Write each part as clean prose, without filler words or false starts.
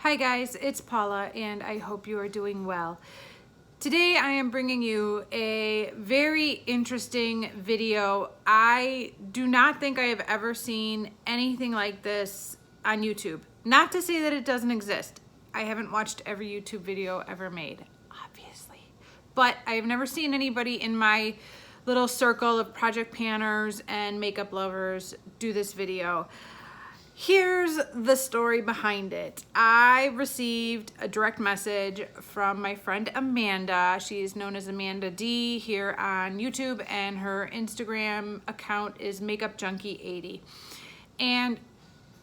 Hi guys, it's Paula and I hope you are doing well. Today I am bringing you a very interesting video. I do not think I have ever seen anything like this on YouTube. Not to say that it doesn't exist. I haven't watched every YouTube video ever made, obviously. But I have never seen anybody in my little circle of project panners and makeup lovers do this video. Here's the story behind it. I received a direct message from my friend Amanda. She is known as Amanda D here on YouTube, and her Instagram account is makeupjunkie80. And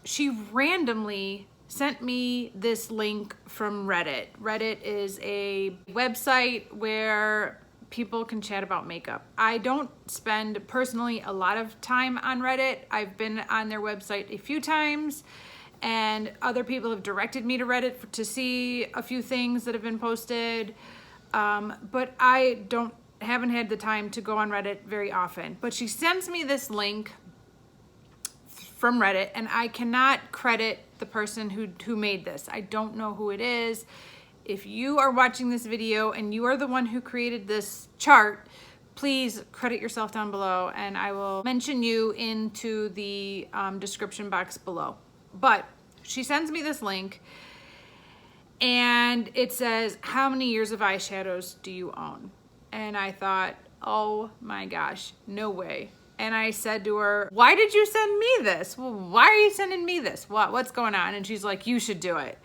she randomly sent me this link from Reddit. Reddit is a website where people can chat about makeup. I don't spend personally a lot of time on Reddit. I've been on their website a few times, and other people have directed me to Reddit to see a few things that have been posted, but I haven't had the time to go on Reddit very often. But she sends me this link from Reddit, and I cannot credit the person who made this. I don't know who it is. If you are watching this video and you are the one who created this chart, please credit yourself down below and I will mention you into the description box below. But she sends me this link and it says, how many years of eyeshadows do you own? And I thought, oh my gosh, no way. And I said to her, why did you send me this? Well, why are you sending me this? What's going on? And she's like, you should do it.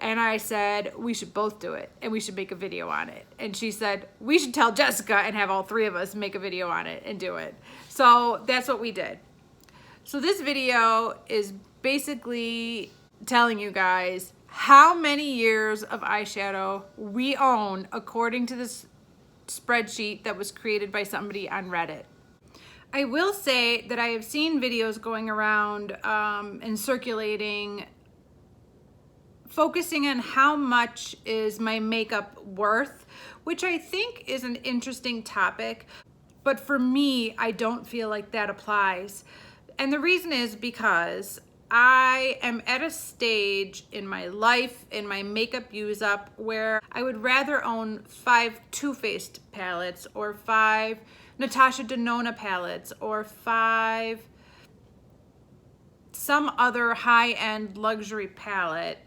And I said, we should both do it and we should make a video on it. And she said, we should tell Jessica and have all three of us make a video on it and do it. So that's what we did. So this video is basically telling you guys how many years of eyeshadow we own according to this spreadsheet that was created by somebody on Reddit. I will say that I have seen videos going around and circulating focusing on how much is my makeup worth, which I think is an interesting topic, but for me, I don't feel like that applies. And the reason is because I am at a stage in my life, in my makeup use up, where I would rather own 5 Too Faced palettes or 5 Natasha Denona palettes or 5 some other high-end luxury palette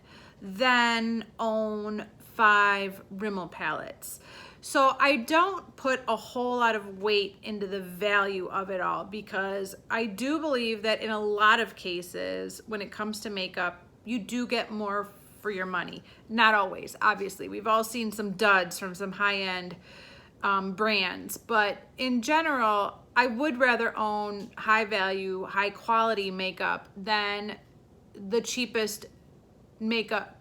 than own 5 Rimmel palettes. So I don't put a whole lot of weight into the value of it all because I do believe that in a lot of cases when it comes to makeup, you do get more for your money. Not always, obviously. We've all seen some duds from some high-end brands, but in general, I would rather own high-value, high-quality makeup than the cheapest makeup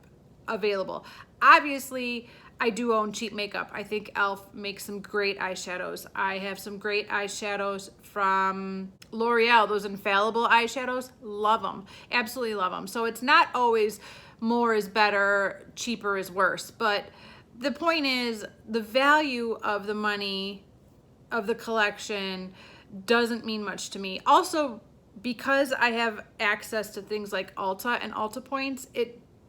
available. Obviously, I do own cheap makeup. I think e.l.f. makes some great eyeshadows. I have some great eyeshadows from L'Oreal, those infallible eyeshadows. Love them, absolutely love them. So it's not always more is better, cheaper is worse. But the point is, the value of the money of the collection doesn't mean much to me. Also, because I have access to things like Ulta and Ulta points,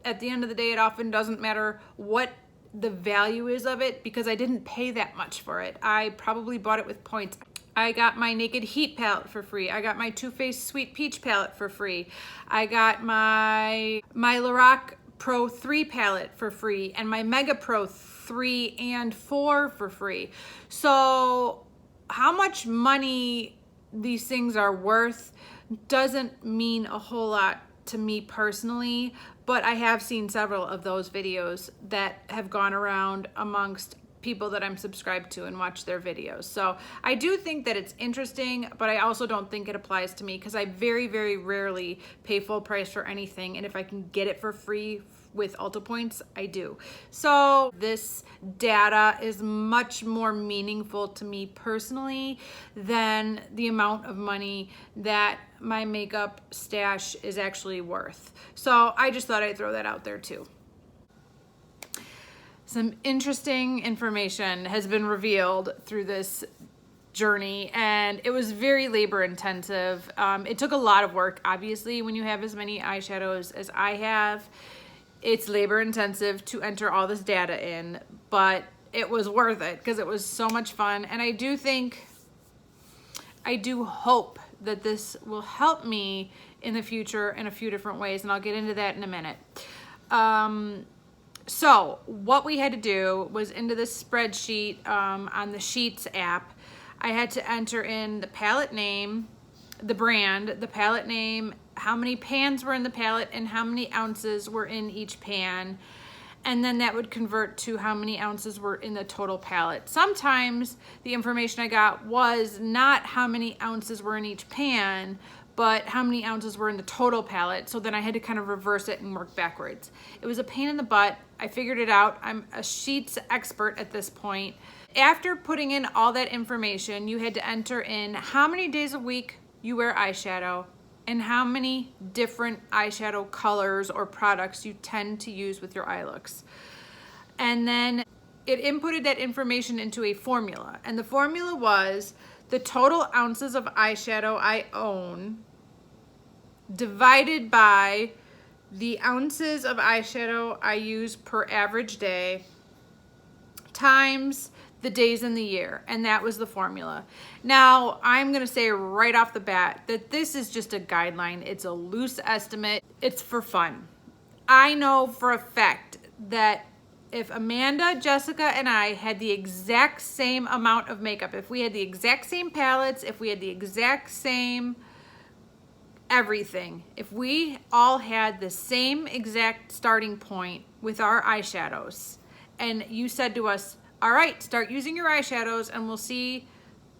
at the end of the day, it often doesn't matter what the value is of it because I didn't pay that much for it. I probably bought it with points. I got my Naked Heat palette for free. I got my Too Faced Sweet Peach palette for free. I got my Lorac Pro 3 palette for free and my Mega Pro 3 and 4 for free. So how much money these things are worth doesn't mean a whole lot to me personally, but I have seen several of those videos that have gone around amongst people that I'm subscribed to and watch their videos. So I do think that it's interesting, but I also don't think it applies to me because I very, very rarely pay full price for anything, and if I can get it for free with Ulta points, I do. So this data is much more meaningful to me personally than the amount of money that my makeup stash is actually worth. So I just thought I'd throw that out there too. Some interesting information has been revealed through this journey, and it was very labor intensive. It took a lot of work, obviously, when you have as many eyeshadows as I have. It's labor intensive to enter all this data in, but it was worth it because it was so much fun. And I do hope that this will help me in the future in a few different ways, and I'll get into that in a minute. So what we had to do was into this spreadsheet on the Sheets app, I had to enter in the palette name, the brand, the palette name, how many pans were in the palette, and how many ounces were in each pan. And then that would convert to how many ounces were in the total palette. Sometimes the information I got was not how many ounces were in each pan, but how many ounces were in the total palette. So then I had to kind of reverse it and work backwards. It was a pain in the butt. I figured it out. I'm a Sheets expert at this point. After putting in all that information, you had to enter in how many days a week you wear eyeshadow and how many different eyeshadow colors or products you tend to use with your eye looks. And then it inputted that information into a formula. And the formula was the total ounces of eyeshadow I own divided by the ounces of eyeshadow I use per average day times the days in the year, and that was the formula. Now, I'm gonna say right off the bat that this is just a guideline. It's a loose estimate. It's for fun. I know for a fact that if Amanda, Jessica, and I had the exact same amount of makeup, if we had the exact same palettes, if we had the exact same everything, if we all had the same exact starting point with our eyeshadows, and you said to us, all right, start using your eyeshadows and we'll see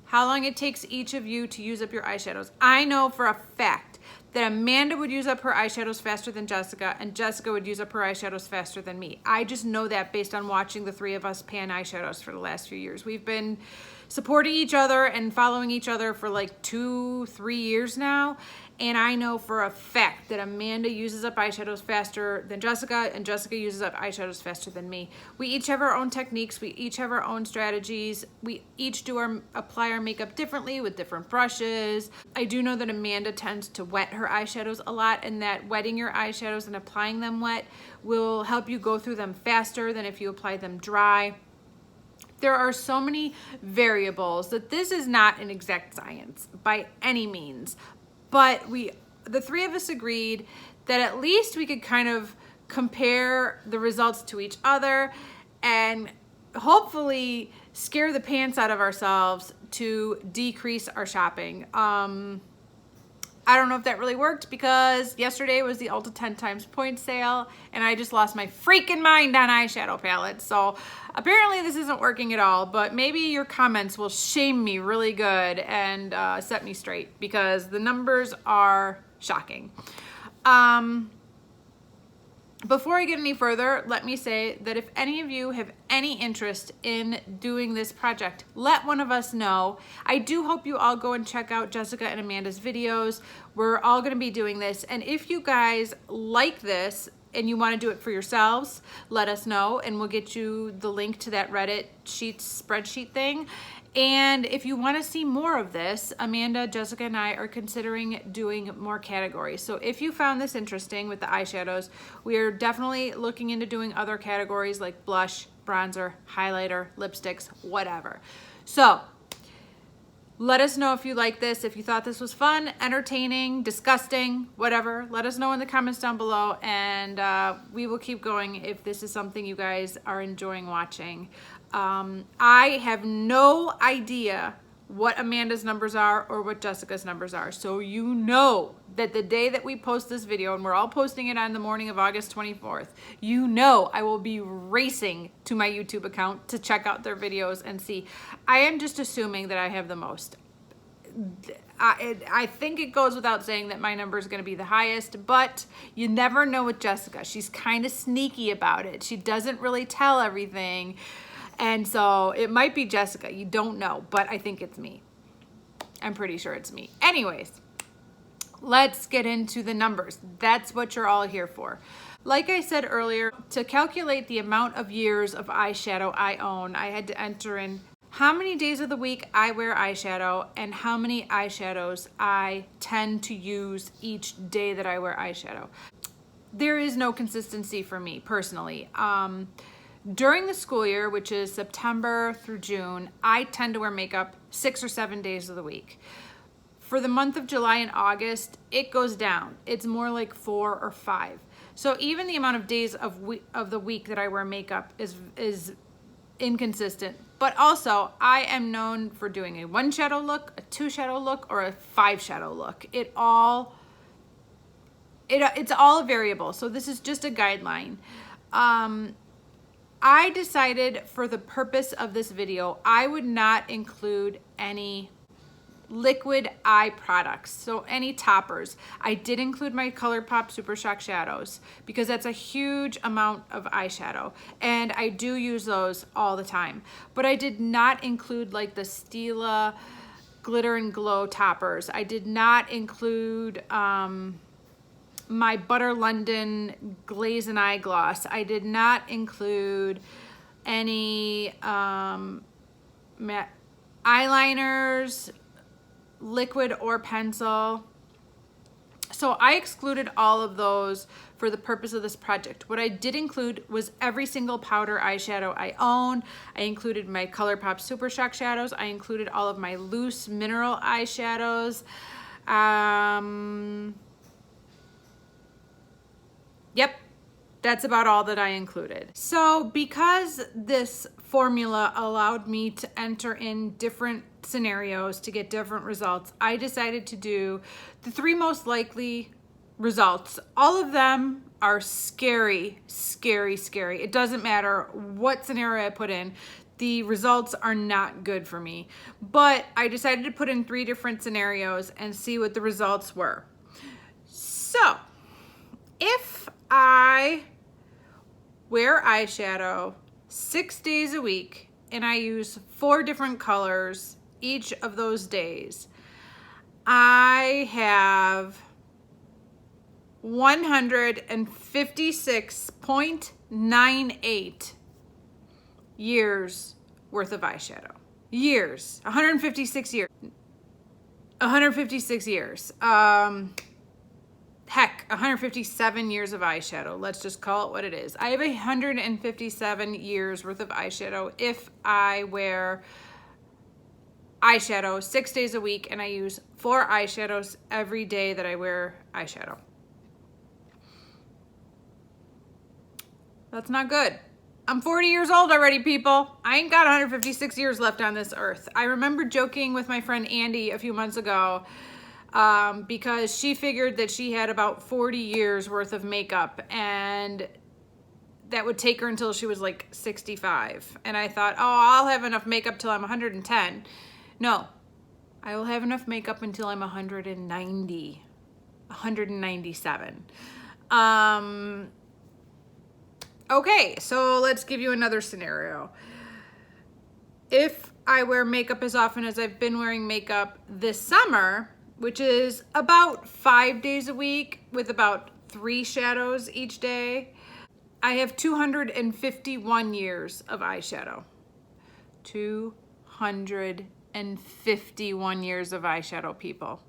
how long it takes each of you to use up your eyeshadows. I know for a fact that Amanda would use up her eyeshadows faster than Jessica, and Jessica would use up her eyeshadows faster than me. I just know that based on watching the three of us pan eyeshadows for the last few years. We've been supporting each other and following each other for like 2-3 years now. And I know for a fact that Amanda uses up eyeshadows faster than Jessica, and Jessica uses up eyeshadows faster than me. We each have our own techniques. We each have our own strategies. We each apply our makeup differently with different brushes. I do know that Amanda tends to wet her eyeshadows a lot, and that wetting your eyeshadows and applying them wet will help you go through them faster than if you apply them dry. There are so many variables that this is not an exact science by any means. But the three of us agreed that at least we could kind of compare the results to each other and hopefully scare the pants out of ourselves to decrease our shopping. I don't know if that really worked because yesterday was the Ulta 10 times point sale and I just lost my freaking mind on eyeshadow palettes. So apparently this isn't working at all, but maybe your comments will shame me really good and set me straight because the numbers are shocking. Before I get any further, let me say that if any of you have any interest in doing this project, let one of us know. I do hope you all go and check out Jessica and Amanda's videos. We're all going to be doing this. And if you guys like this and you want to do it for yourselves, let us know and we'll get you the link to that Reddit Sheets spreadsheet thing. And if you want to see more of this, Amanda, Jessica, and I are considering doing more categories. So if you found this interesting with the eyeshadows, we are definitely looking into doing other categories like blush, bronzer, highlighter, lipsticks, whatever. So let us know if you like this, if you thought this was fun, entertaining, disgusting, whatever. Let us know in the comments down below, and we will keep going if this is something you guys are enjoying watching. I have no idea what Amanda's numbers are or what Jessica's numbers are. So you know that the day that we post this video, and we're all posting it on the morning of August 24th, you know I will be racing to my YouTube account to check out their videos and see. I am just assuming that I have the most. I think it goes without saying that my number is going to be the highest, but you never know with Jessica. She's kind of sneaky about it. She doesn't really tell everything. And so it might be Jessica, you don't know, but I think it's me. I'm pretty sure it's me. Anyways, let's get into the numbers. That's what you're all here for. Like I said earlier, to calculate the amount of years of eyeshadow I own, I had to enter in how many days of the week I wear eyeshadow and how many eyeshadows I tend to use each day that I wear eyeshadow. there is no consistency for me personally. During the school year, which is September through June, I tend to wear makeup 6 or 7 days of the week. For the month of July and August, it goes down. It's more like 4 or 5. So even the amount of days of the week that I wear makeup is inconsistent. But also, I am known for doing a 1 shadow look, a 2 shadow look, or a 5 shadow look. It's all a variable. So this is just a guideline. I decided for the purpose of this video, I would not include any liquid eye products, so any toppers. I did include my ColourPop Super Shock shadows because that's a huge amount of eyeshadow, and I do use those all the time. But I did not include like the Stila Glitter and Glow toppers. I did not include my Butter London Glaze and Eye Gloss. I did not include any matte eyeliners, liquid or pencil. So I excluded all of those for the purpose of this project. What I did include was every single powder eyeshadow I own. I included my ColourPop Super Shock shadows. I included all of my loose mineral eyeshadows. Yep, that's about all that I included. So because this formula allowed me to enter in different scenarios to get different results, I decided to do the 3 most likely results. All of them are scary, scary, scary. It doesn't matter what scenario I put in. The results are not good for me. But I decided to put in 3 different scenarios and see what the results were. So, if I wear eyeshadow 6 days a week and I use 4 different colors each of those days, I have 156.98 years worth of eyeshadow. Years, 156 years. 156 years. Heck, 157 years of eyeshadow. Let's just call it what it is. I have 157 years worth of eyeshadow if I wear eyeshadow 6 days a week and I use 4 eyeshadows every day that I wear eyeshadow. That's not good. I'm 40 years old already, people. I ain't got 156 years left on this earth. I remember joking with my friend Andy a few months ago because she figured that she had about 40 years worth of makeup and that would take her until she was like 65. And I thought, oh, I'll have enough makeup till I'm 110. No, I will have enough makeup until I'm 190, 197. Okay, so let's give you another scenario. If I wear makeup as often as I've been wearing makeup this summer, which is about 5 days a week with about 3 shadows each day, I have 251 years of eyeshadow. 251 years of eyeshadow, people.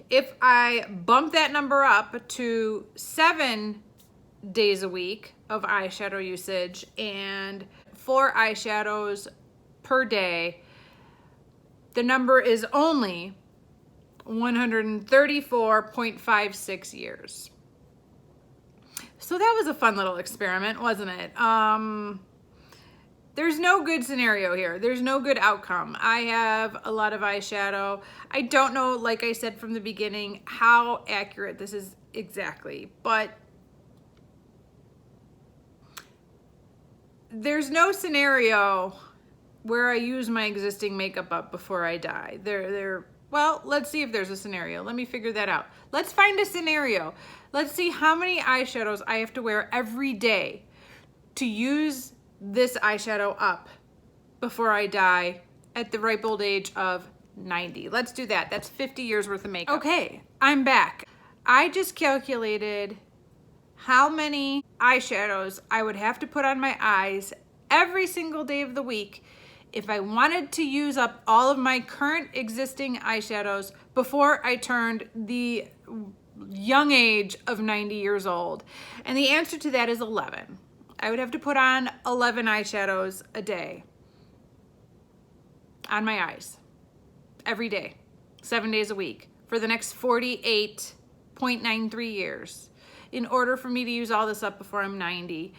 If I bump that number up to 7 days a week of eyeshadow usage and 4 eyeshadows per day, the number is only 134.56 years. So that was a fun little experiment, wasn't it? There's no good scenario here. There's no good outcome. I have a lot of eyeshadow. I don't know, like I said from the beginning, how accurate this is exactly, but there's no scenario where I use my existing makeup up before I die. Well, let's see if there's a scenario. Let me figure that out. Let's find a scenario. Let's see how many eyeshadows I have to wear every day to use this eyeshadow up before I die at the ripe old age of 90. Let's do that. That's 50 years worth of makeup. Okay, I'm back. I just calculated how many eyeshadows I would have to put on my eyes every single day of the week if I wanted to use up all of my current existing eyeshadows before I turned the young age of 90 years old? And the answer to that is 11. I would have to put on 11 eyeshadows a day on my eyes every day, 7 days a week for the next 48.93 years in order for me to use all this up before I'm 90.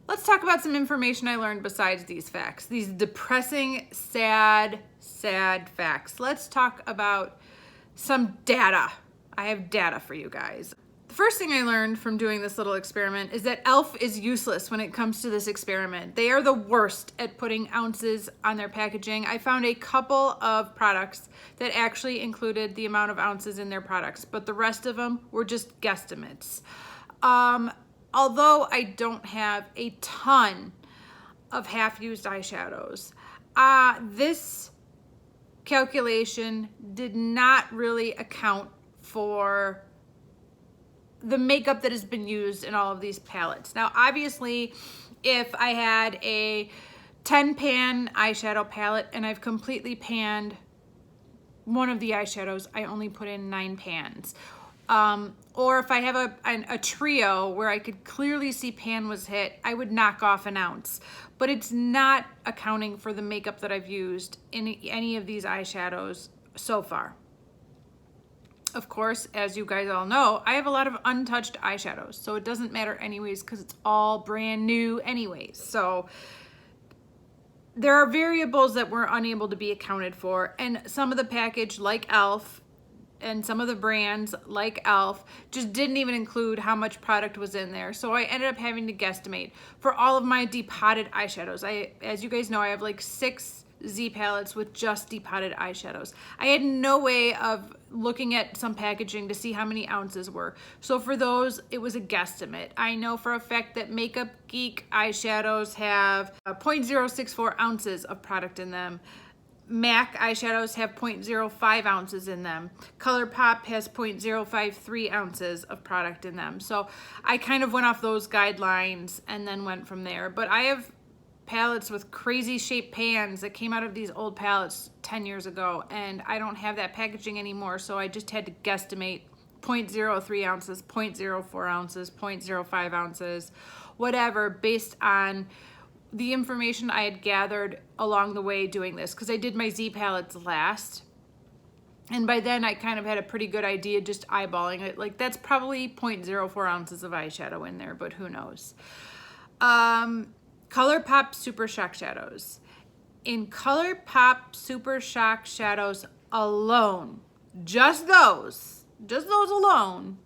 Let's talk about some information I learned besides these facts, these depressing, sad facts. Let's talk about some data. I have data for you guys. The first thing I learned from doing this little experiment is that e.l.f. is useless when it comes to this experiment. They are the worst at putting ounces on their packaging. I found a couple of products that actually included the amount of ounces in their products, but the rest of them were just guesstimates. Although I don't have a ton of half-used eyeshadows, this calculation did not really account for the makeup that has been used in all of these palettes. Now, obviously, if I had a 10-pan eyeshadow palette and I've completely panned one of the eyeshadows, I only put in 9 pans. Or if I have a trio where I could clearly see pan was hit, I would knock off an ounce. But it's not accounting for the makeup that I've used in any of these eyeshadows so far. Of course, as you guys all know, I have a lot of untouched eyeshadows, so it doesn't matter anyways because it's all brand new anyways. So there are variables that were unable to be accounted for, and some of the package, like e.l.f., and some of the brands like e.l.f. just didn't even include how much product was in there. So I ended up having to guesstimate for all of my depotted eyeshadows. As you guys know, I have like 6 Z palettes with just depotted eyeshadows. I had no way of looking at some packaging to see how many ounces were. So for those, it was a guesstimate. I know for a fact that Makeup Geek eyeshadows have 0.064 ounces of product in them. MAC eyeshadows have 0.05 ounces in them. ColourPop has 0.053 ounces of product in them. So I kind of went off those guidelines and then went from there. But I have palettes with crazy shaped pans that came out of these old palettes 10 years ago, and I don't have that packaging anymore, so I just had to guesstimate 0.03 ounces, 0.04 ounces, 0.05 ounces, whatever, based on the information I had gathered along the way doing this, because I did my Z palettes last, and by then I kind of had a pretty good idea just eyeballing it. Like, that's probably 0.04 ounces of eyeshadow in there, but who knows. ColourPop Super Shock Shadows. In ColourPop Super Shock Shadows alone, just those alone,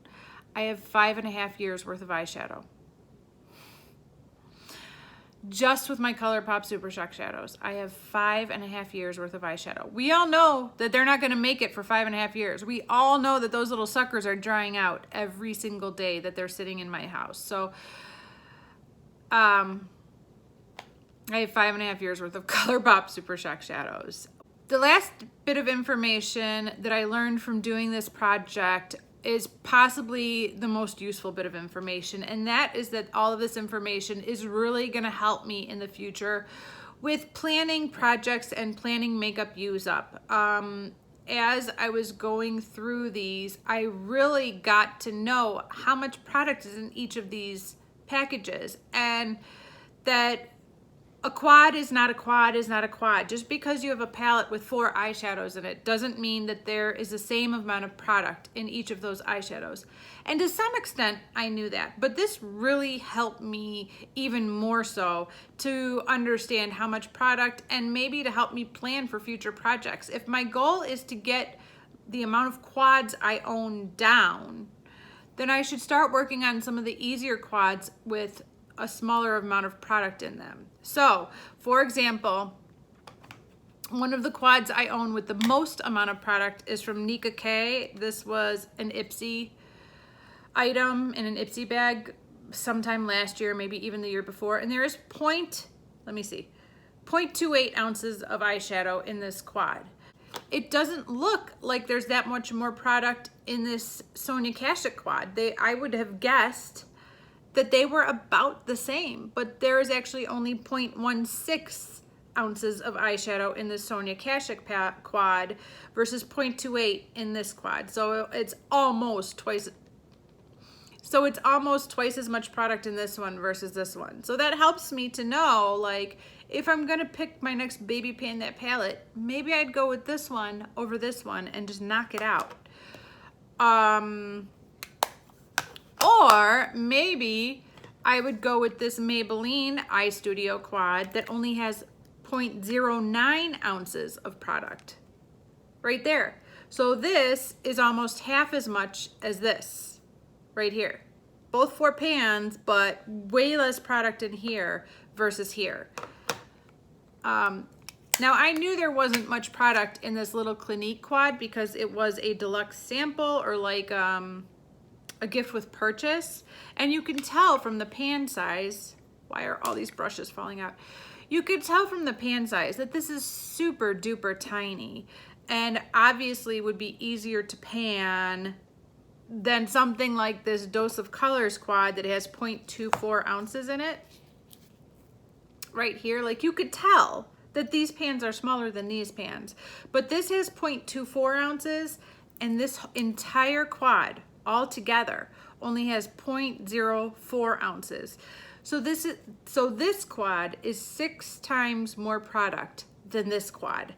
I have 5.5 years worth of eyeshadow. Just with my ColourPop Super Shock Shadows, I have 5.5 years worth of eyeshadow. We all know that they're not gonna make it for 5.5 years. We all know that those little suckers are drying out every single day that they're sitting in my house. So, I have 5.5 years worth of ColourPop Super Shock Shadows. The last bit of information that I learned from doing this project is possibly the most useful bit of information, and that is that all of this information is really gonna help me in the future with planning projects and planning makeup use up. As I was going through these, I really got to know how much product is in each of these packages, and that a quad is not a quad is not a quad. Just because you have a palette with 4 eyeshadows in it doesn't mean that there is the same amount of product in each of those eyeshadows. And to some extent, I knew that, but this really helped me even more so to understand how much product, and maybe to help me plan for future projects. If my goal is to get the amount of quads I own down, then I should start working on some of the easier quads with a smaller amount of product in them. So, for example, one of the quads I own with the most amount of product is from Nika K. This was an Ipsy item in an Ipsy bag sometime last year, maybe even the year before, and there is 0.28 ounces of eyeshadow in this quad. It doesn't look like there's that much more product in this Sonia Kashuk quad. I would have guessed that they were about the same, but there is actually only 0.16 ounces of eyeshadow in the Sonia Kashuk quad versus 0.28 in this quad. So it's almost twice. So it's almost twice as much product in this one versus this one. So that helps me to know, like, if I'm gonna pick my next baby pan that palette, maybe I'd go with this one over this one and just knock it out. Or maybe I would go with this Maybelline Eye Studio quad that only has 0.09 ounces of product right there. So this is almost half as much as this right here. Both 4 pans, but way less product in here versus here. Now I knew there wasn't much product in this little Clinique quad because it was a deluxe sample, or like a gift with purchase. And you can tell from the pan size, why are all these brushes falling out? You could tell from the pan size that this is super duper tiny, and obviously would be easier to pan than something like this Dose of Colors quad that has 0.24 ounces in it. Right here, like you could tell that these pans are smaller than these pans, but this has 0.24 ounces, and this entire quad all together only has 0.04 ounces. So this quad is 6 times more product than this quad.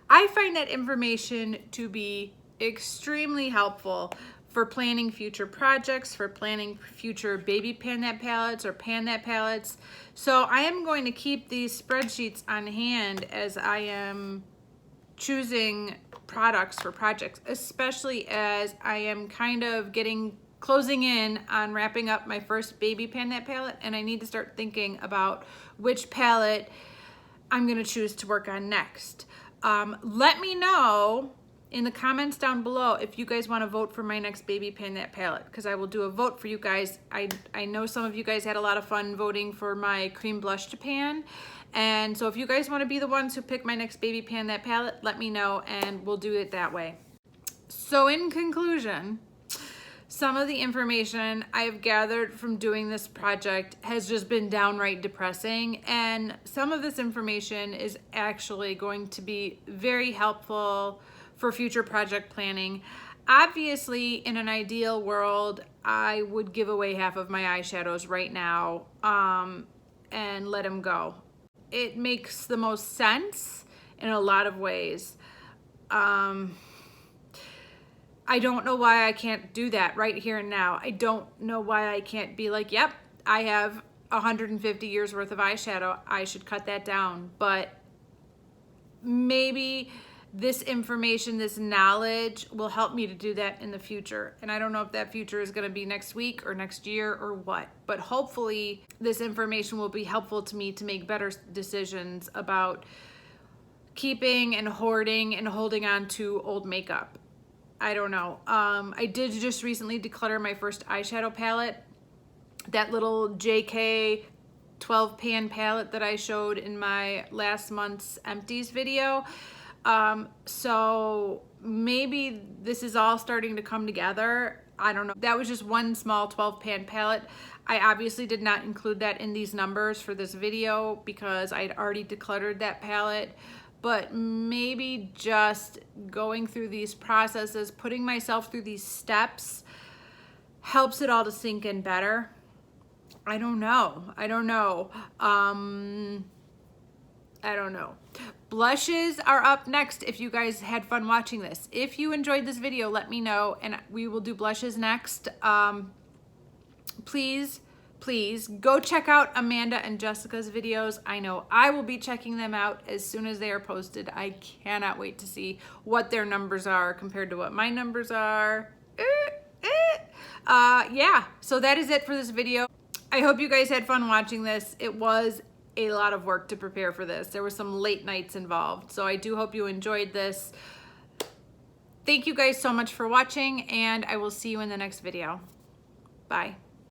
I find that information to be extremely helpful for planning future projects, for planning future baby pan that palettes or pan that palettes. So I am going to keep these spreadsheets on hand as I am choosing products for projects, especially as I am kind of closing in on wrapping up my first baby pan that palette, and I need to start thinking about which palette I'm gonna choose to work on next. Let me know in the comments down below if you guys want to vote for my next baby pan that palette, because I will do a vote for you guys. I know some of you guys had a lot of fun voting for my cream blush to pan, and so if you guys want to be the ones who pick my next baby pan that palette, let me know and we'll do it that way. So in conclusion, some of the information I've gathered from doing this project has just been downright depressing, and some of this information is actually going to be very helpful for future project planning. Obviously, in an ideal world, I would give away half of my eyeshadows right now and let them go. It makes the most sense in a lot of ways. I don't know why I can't do that right here and now. I don't know why I can't be like, yep, I have 150 years worth of eyeshadow. I should cut that down. But maybe this information, this knowledge will help me to do that in the future. And I don't know if that future is going to be next week or next year or what, but hopefully this information will be helpful to me to make better decisions about keeping and hoarding and holding on to old makeup. I don't know. I did just recently declutter my first eyeshadow palette, that little JK 12 pan palette that I showed in my last month's empties video. So maybe this is all starting to come together. I don't know. That was just one small 12 pan palette. I obviously did not include that in these numbers for this video because I'd already decluttered that palette. But maybe just going through these processes, putting myself through these steps, helps it all to sink in better. I don't know. I don't know. Blushes are up next if you guys had fun watching this. If you enjoyed this video, let me know and we will do blushes next. Please go check out Amanda and Jessica's videos. I know I will be checking them out as soon as they are posted. I cannot wait to see what their numbers are compared to what my numbers are. Yeah, so that is it for this video. I hope you guys had fun watching this. It was a lot of work to prepare for this. There were some late nights involved, so I do hope you enjoyed this. Thank you guys so much for watching, and I will see you in the next video. Bye.